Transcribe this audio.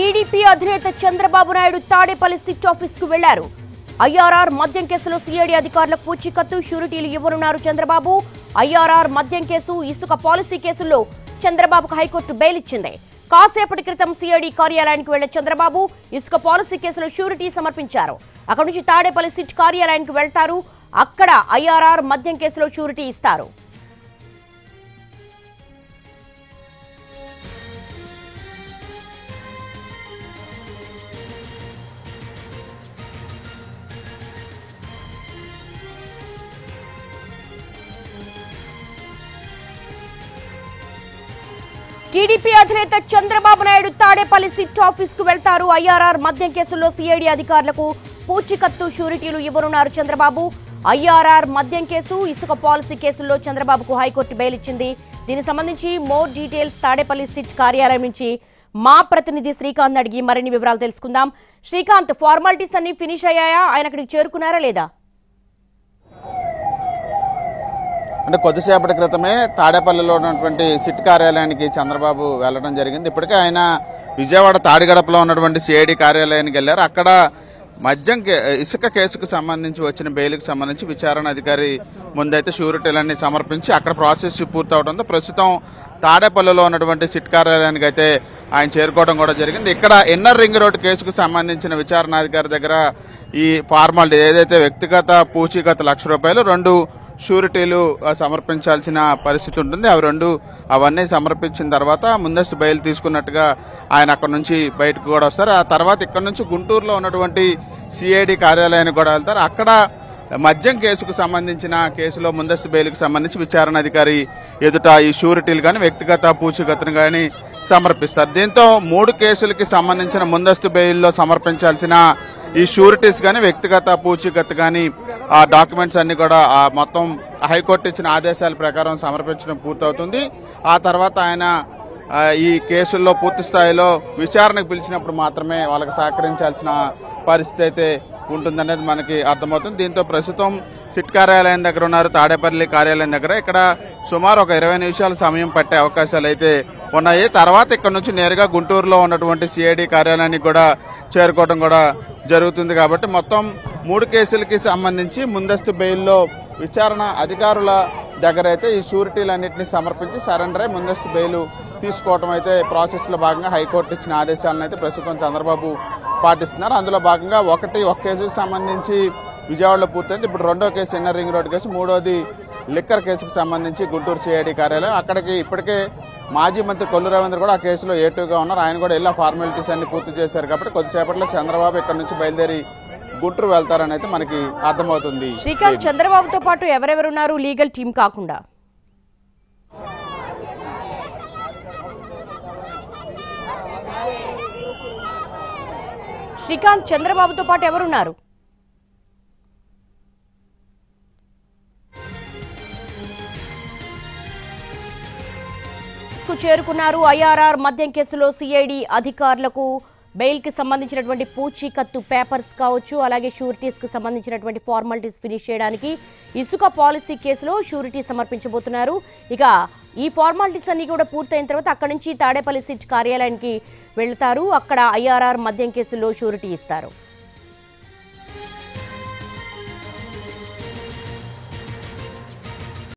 TDP అధినేత Chandrababu Naidu Tadepalli SIT office కు వెళ్లారు. ఐఆర్ఆర్ మద్యం కేసులో సిఐడి అధికారులకు పూచీకత్తు షూరిటీలు ఇవ్వనున్నారు చంద్రబాబు. ఐఆర్ఆర్ మద్యం కేసు, ఇసుక పాలసీ కేసుల్లో చంద్రబాబుకు హైకోర్టు బెయిల్ ఇచ్చింది. కాసేపటి క్రితం సిఐడి కార్యాలయానికి వెళ్లిన చంద్రబాబు ఇసుక పాలసీ కేసులో షూరిటీ సమర్పించారు. అక్కడి నుంచి తాడేపల్లి సిట్ కార్యాలయానికి వెళ్తారు. అక్కడ ఐఆర్ఆర్ మద్యం కేసులో షూరిటీ ఇస్తారు. టీడీపీ అధినేత చంద్రబాబు నాయుడు తాడేపల్లి సిట్ ఆఫీస్ కు వెళ్తారు. ఐఆర్ఆర్ మద్యం కేసుల్లో సిఐడి అధికారులకు పూచీకత్తు షూరిటీలు ఇవ్వనున్నారు చంద్రబాబు. ఐఆర్ఆర్ మద్యం కేసు, ఇసుక పాలసీ కేసుల్లో చంద్రబాబుకు హైకోర్టు బెయిల్ ఇచ్చింది. దీనికి సంబంధించి మోర్ డీటెయిల్స్ తాడేపల్లి సిట్ కార్యాలయం నుంచి మా ప్రతినిధి శ్రీకాంత్ అడిగి మరిన్ని వివరాలు తెలుసుకుందాం. శ్రీకాంత్, ఫార్మాలిటీస్ అన్ని ఫినిష్ అయ్యాయా? ఆయన అక్కడికి చేరుకున్నారా లేదా? అంటే కొద్దిసేపటి క్రితమే తాడేపల్లిలో ఉన్నటువంటి సిట్ కార్యాలయానికి చంద్రబాబు వెళ్లడం జరిగింది. ఇప్పటికే ఆయన విజయవాడ తాడిగడపలో ఉన్నటువంటి సిఐడి కార్యాలయానికి వెళ్లారు. అక్కడ ఇసుక కేసుకు సంబంధించి వచ్చిన బెయిల్కి సంబంధించి విచారణ అధికారి ముందైతే షూరిటీలన్నీ సమర్పించి అక్కడ ప్రాసెస్ పూర్తవడంతో ప్రస్తుతం తాడేపల్లిలో ఉన్నటువంటి సిట్ కార్యాలయానికి అయితే ఆయన చేరుకోవడం కూడా జరిగింది. ఇక్కడ ఇన్నర్ రింగ్ రోడ్ కేసుకు సంబంధించిన విచారణాధికారి దగ్గర ఈ ఫార్మాలిటీ ఏదైతే వ్యక్తిగత పూచీకత్తు ₹1,00,000, 2 షూరిటీలు సమర్పించాల్సిన పరిస్థితి ఉంటుంది. అవన్నీ సమర్పించిన తర్వాత ముందస్తు బెయిల్ తీసుకున్నట్టుగా ఆయన అక్కడ నుంచి బయటకు కూడా వస్తారు. ఆ తర్వాత ఇక్కడ నుంచి గుంటూరులో ఉన్నటువంటి సిఐడి కార్యాలయానికి కూడా వెళ్తారు. అక్కడ మద్యం కేసుకు సంబంధించిన కేసులో ముందస్తు బెయిల్కి సంబంధించి విచారణ అధికారి ఎదుట ఈ షూరిటీలు కానీ వ్యక్తిగత పూచీకత్తును కానీ సమర్పిస్తారు. దీంతో 3 కేసులకి సంబంధించిన ముందస్తు బెయిల్లో సమర్పించాల్సిన ఈ షూరిటీస్ కానీ వ్యక్తిగత పూచీకత్తు కానీ ఆ డాక్యుమెంట్స్ అన్ని కూడా మొత్తం హైకోర్టు ఇచ్చిన ఆదేశాల ప్రకారం సమర్పించడం పూర్తవుతుంది. ఆ తర్వాత ఆయన ఈ కేసుల్లో పూర్తి స్థాయిలో విచారణకు పిలిచినప్పుడు మాత్రమే వాళ్ళకి సహకరించాల్సిన పరిస్థితి అయితే ఉంటుందనేది మనకి అర్థమవుతుంది. దీంతో ప్రస్తుతం సిట్ కార్యాలయం దగ్గర ఉన్నారు, తాడేపల్లి కార్యాలయం దగ్గర. ఇక్కడ సుమారు ఒక 20 నిమిషాల సమయం పట్టే అవకాశాలు అయితే ఉన్నాయి. తర్వాత ఇక్కడ నుంచి నేరుగా గుంటూరులో ఉన్నటువంటి సిఐడి కార్యాలయానికి కూడా చేరుకోవడం కూడా జరుగుతుంది. కాబట్టి మొత్తం 3 కేసులకి సంబంధించి ముందస్తు బెయిల్లో విచారణ అధికారుల దగ్గర అయితే ఈ షూరిటీలన్నింటినీ సమర్పించి సరెండర్ అయి ముందస్తు బెయిల్ తీసుకోవడం అయితే ప్రాసెస్లో భాగంగా హైకోర్టు ఇచ్చిన ఆదేశాలను అయితే ప్రస్తుతం చంద్రబాబు పాటిస్తున్నారు. అందులో భాగంగా ఒక కేసుకు సంబంధించి విజయవాడలో పూర్తయింది. ఇప్పుడు 2వ case inner ring road case, 3వది లిక్కర్ కేసుకు సంబంధించి గుంటూరు సిఐడి కార్యాలయం. అక్కడికి ఇప్పటికే మాజీ మంత్రి కొల్లు రవీంద్ర కూడా ఆ కేసులో ఏటుగా ఉన్నారు. ఆయన కూడా ఇలా ఫార్మాలిటీస్ అన్ని పూర్తి చేశారు. కాబట్టి కొద్దిసేపట్లో చంద్రబాబు ఇక్కడ నుంచి బయలుదేరి గుంటూరు వెళ్తారని అయితే మనకి అర్థమవుతుంది. శ్రీకాంత్, చంద్రబాబుతో పాటు ఎవరెవరున్నారు లీగల్ టీం కాకుండా? శ్రీకాంత్, చంద్రబాబుతో పాటు ఎవరున్నారు? చేరుకున్నారు. ఐఆర్ఆర్ మద్యం కేసులో సిఐడి అధికారులకు బెయిల్ కి సంబంధించినటువంటి పూచీకత్తు పేపర్స్ కావచ్చు, అలాగే షూరిటీస్ కి సంబంధించినటువంటి ఫార్మాలిటీస్ ఫినిష్ చేయడానికి ఇసుక పాలసీ కేసులో షూరిటీ సమర్పించబోతున్నారు. ఇక ఈ ఫార్మాలిటీస్ అన్ని కూడా పూర్తయిన తర్వాత అక్కడి నుంచి తాడేపల్లి సిట్ కార్యాలయానికి వెళ్తారు. అక్కడ ఐఆర్ఆర్ మద్యం కేసులో షూరిటీ ఇస్తారు.